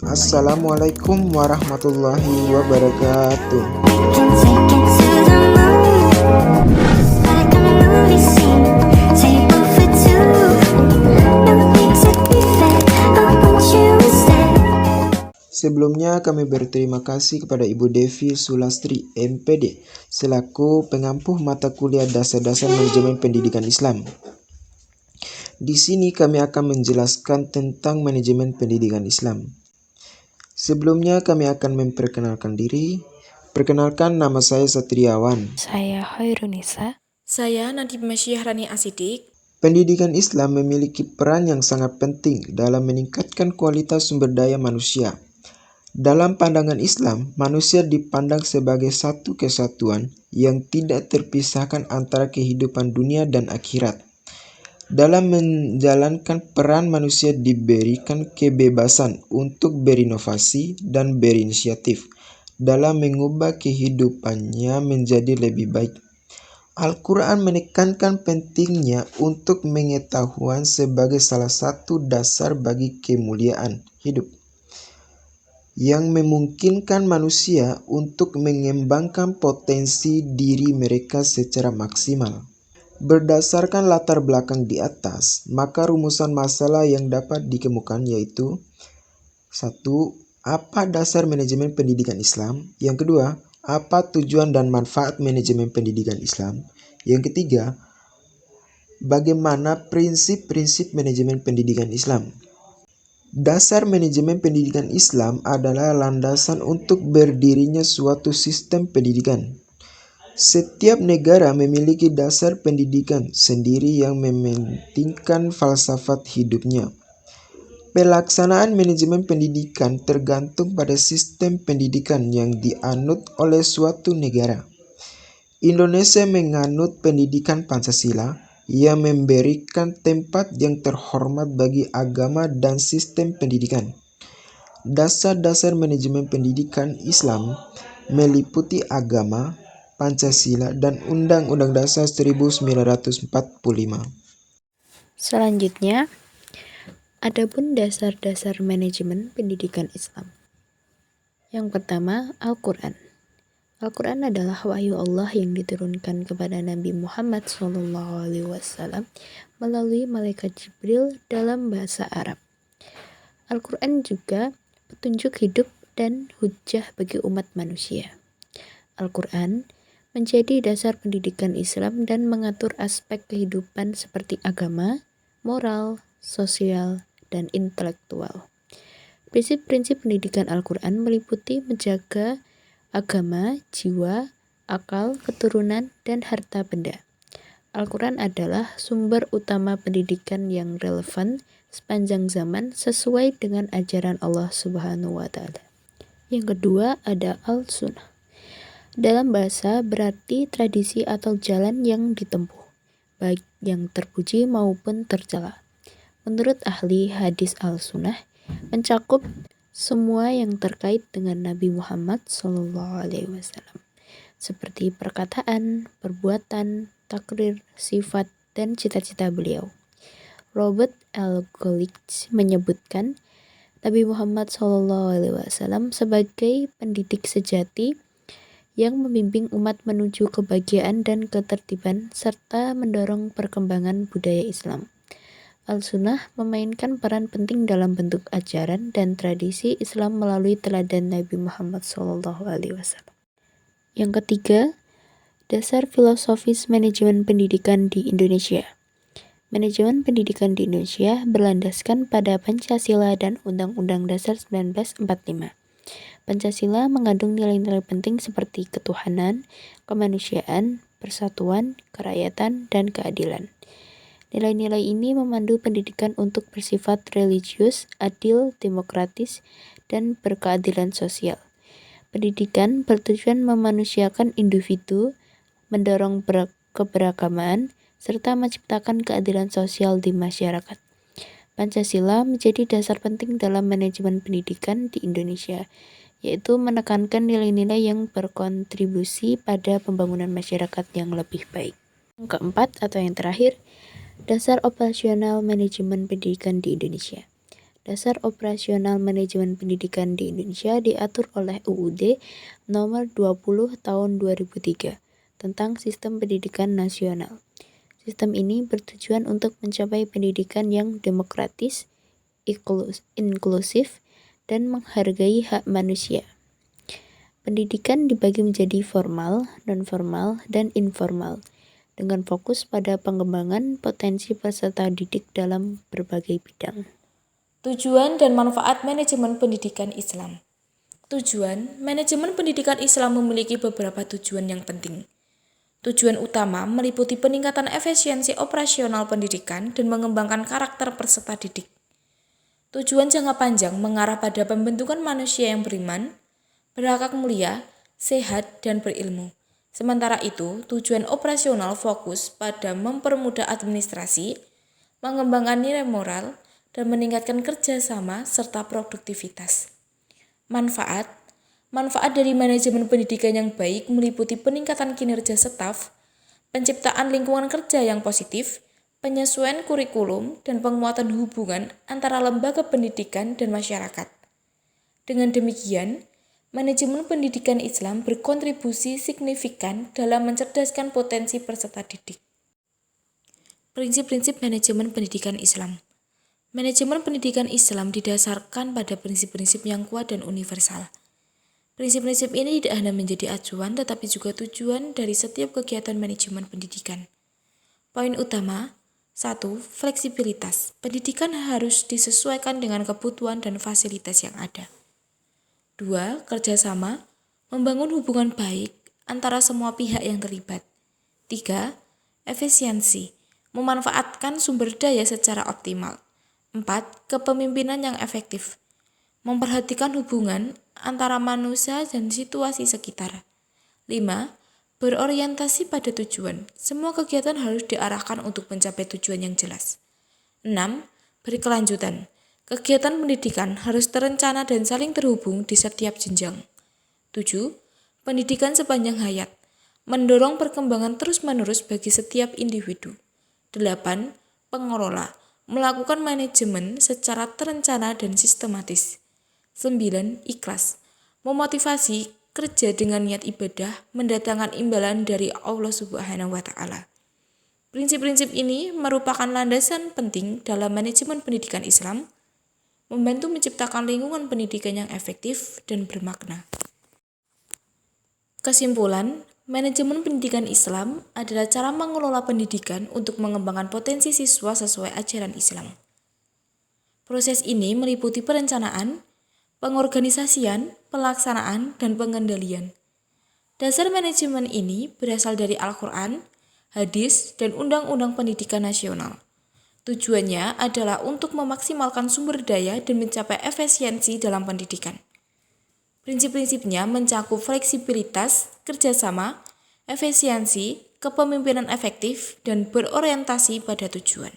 Assalamualaikum warahmatullahi wabarakatuh. Can take it to the moon, just like a movie scene. Table for two, no need to be there. I want you instead. Sebelumnya kami berterima kasih kepada Ibu Devi Sulastri MPD selaku pengampuh mata kuliah Dasar-Dasar Manajemen Pendidikan Islam. Di sini kami akan menjelaskan tentang manajemen pendidikan Islam. Sebelumnya kami akan memperkenalkan diri. Perkenalkan, nama saya Satriawan. Saya Hoirunisa. Saya Nadib Masyihrani Asidik. Pendidikan Islam memiliki peran yang sangat penting dalam meningkatkan kualitas sumber daya manusia. Dalam pandangan Islam, manusia dipandang sebagai satu kesatuan yang tidak terpisahkan antara kehidupan dunia dan akhirat. Dalam menjalankan peran, manusia diberikan kebebasan untuk berinovasi dan berinisiatif dalam mengubah kehidupannya menjadi lebih baik. Al-Quran menekankan pentingnya untuk pengetahuan sebagai salah satu dasar bagi kemuliaan hidup, yang memungkinkan manusia untuk mengembangkan potensi diri mereka secara maksimal. Berdasarkan latar belakang di atas, maka rumusan masalah yang dapat dikemukakan yaitu: 1. Apa dasar manajemen pendidikan Islam? Yang kedua, apa tujuan dan manfaat manajemen pendidikan Islam? Yang ketiga, bagaimana prinsip-prinsip manajemen pendidikan Islam? Dasar manajemen pendidikan Islam adalah landasan untuk berdirinya suatu sistem pendidikan. Setiap negara memiliki dasar pendidikan sendiri yang mementingkan falsafat hidupnya. Pelaksanaan manajemen pendidikan tergantung pada sistem pendidikan yang dianut oleh suatu negara. Indonesia menganut pendidikan Pancasila yang memberikan tempat yang terhormat bagi agama dan sistem pendidikan. Dasar-dasar manajemen pendidikan Islam meliputi agama, Pancasila, dan Undang-Undang Dasar 1945. Selanjutnya, adapun dasar-dasar manajemen pendidikan Islam. Yang pertama, Al-Quran. Al-Quran adalah wahyu Allah yang diturunkan kepada Nabi Muhammad SAW melalui malaikat Jibril dalam bahasa Arab. Al-Quran juga petunjuk hidup dan hujjah bagi umat manusia. Al-Quran menjadi dasar pendidikan Islam dan mengatur aspek kehidupan seperti agama, moral, sosial, dan intelektual. Prinsip-prinsip pendidikan Al-Quran meliputi menjaga agama, jiwa, akal, keturunan, dan harta benda. Al-Quran adalah sumber utama pendidikan yang relevan sepanjang zaman sesuai dengan ajaran Allah Subhanahu wa Ta'ala. Yang kedua ada Al-Sunnah. Dalam bahasa berarti tradisi atau jalan yang ditempuh, baik yang terpuji maupun tercela. Menurut ahli hadis Al-Sunnah, mencakup semua yang terkait dengan Nabi Muhammad SAW, seperti perkataan, perbuatan, takrir, sifat, dan cita-cita beliau. Robert L. Golich menyebutkan Nabi Muhammad SAW sebagai pendidik sejati yang membimbing umat menuju kebahagiaan dan ketertiban serta mendorong perkembangan budaya Islam. Al-Sunnah memainkan peran penting dalam bentuk ajaran dan tradisi Islam melalui teladan Nabi Muhammad SAW. Yang ketiga, dasar filosofis manajemen pendidikan di Indonesia. Manajemen pendidikan di Indonesia berlandaskan pada Pancasila dan Undang-Undang Dasar 1945. Pancasila mengandung nilai-nilai penting seperti ketuhanan, kemanusiaan, persatuan, kerakyatan, dan keadilan. Nilai-nilai ini memandu pendidikan untuk bersifat religius, adil, demokratis, dan berkeadilan sosial. Pendidikan bertujuan memanusiakan individu, mendorong keberagaman, serta menciptakan keadilan sosial di masyarakat. Pancasila menjadi dasar penting dalam manajemen pendidikan di Indonesia, yaitu menekankan nilai-nilai yang berkontribusi pada pembangunan masyarakat yang lebih baik. Yang keempat atau yang terakhir, dasar operasional manajemen pendidikan di Indonesia. Dasar Operasional Manajemen Pendidikan di Indonesia diatur oleh UUD Nomor 20 Tahun 2003 tentang Sistem Pendidikan Nasional. Sistem ini bertujuan untuk mencapai pendidikan yang demokratis, inklusif, dan menghargai hak manusia. Pendidikan dibagi menjadi formal, non-formal, dan informal, dengan fokus pada pengembangan potensi peserta didik dalam berbagai bidang. Tujuan dan manfaat manajemen pendidikan Islam. Tujuan, manajemen pendidikan Islam memiliki beberapa tujuan yang penting. Tujuan utama meliputi peningkatan efisiensi operasional pendidikan dan mengembangkan karakter peserta didik. Tujuan jangka panjang mengarah pada pembentukan manusia yang beriman, berakhlak mulia, sehat, dan berilmu. Sementara itu, tujuan operasional fokus pada mempermudah administrasi, mengembangkan nilai moral, dan meningkatkan kerjasama serta produktivitas. Manfaat dari manajemen pendidikan yang baik meliputi peningkatan kinerja staf, penciptaan lingkungan kerja yang positif, penyesuaian kurikulum, dan penguatan hubungan antara lembaga pendidikan dan masyarakat. Dengan demikian, manajemen pendidikan Islam berkontribusi signifikan dalam mencerdaskan potensi peserta didik. Prinsip-prinsip manajemen pendidikan Islam. Manajemen pendidikan Islam didasarkan pada prinsip-prinsip yang kuat dan universal. Prinsip-prinsip ini tidak hanya menjadi acuan tetapi juga tujuan dari setiap kegiatan manajemen pendidikan. Poin utama: 1. Fleksibilitas. Pendidikan harus disesuaikan dengan kebutuhan dan fasilitas yang ada. 2. Kerjasama, membangun hubungan baik antara semua pihak yang terlibat. 3. Efisiensi, memanfaatkan sumber daya secara optimal. 4. Kepemimpinan yang efektif, memperhatikan hubungan antara manusia dan situasi sekitar. 5. Berorientasi pada tujuan, semua kegiatan harus diarahkan untuk mencapai tujuan yang jelas. 6. Berkelanjutan, kegiatan pendidikan harus terencana dan saling terhubung di setiap jenjang. 7. Pendidikan sepanjang hayat, mendorong perkembangan terus-menerus bagi setiap individu. 8. Pengelola, melakukan manajemen secara terencana dan sistematis. 9. Ikhlas, memotivasi kerja dengan niat ibadah, mendatangkan imbalan dari Allah Subhanahu wa Ta'ala. Prinsip-prinsip ini merupakan landasan penting dalam manajemen pendidikan Islam, membantu menciptakan lingkungan pendidikan yang efektif dan bermakna. Kesimpulan, manajemen pendidikan Islam adalah cara mengelola pendidikan untuk mengembangkan potensi siswa sesuai ajaran Islam. Proses ini meliputi perencanaan, pengorganisasian, pelaksanaan, dan pengendalian. Dasar manajemen ini berasal dari Al-Quran, hadis, dan Undang-Undang Pendidikan Nasional. Tujuannya adalah untuk memaksimalkan sumber daya dan mencapai efisiensi dalam pendidikan. Prinsip-prinsipnya mencakup fleksibilitas, kerjasama, efisiensi, kepemimpinan efektif, dan berorientasi pada tujuan.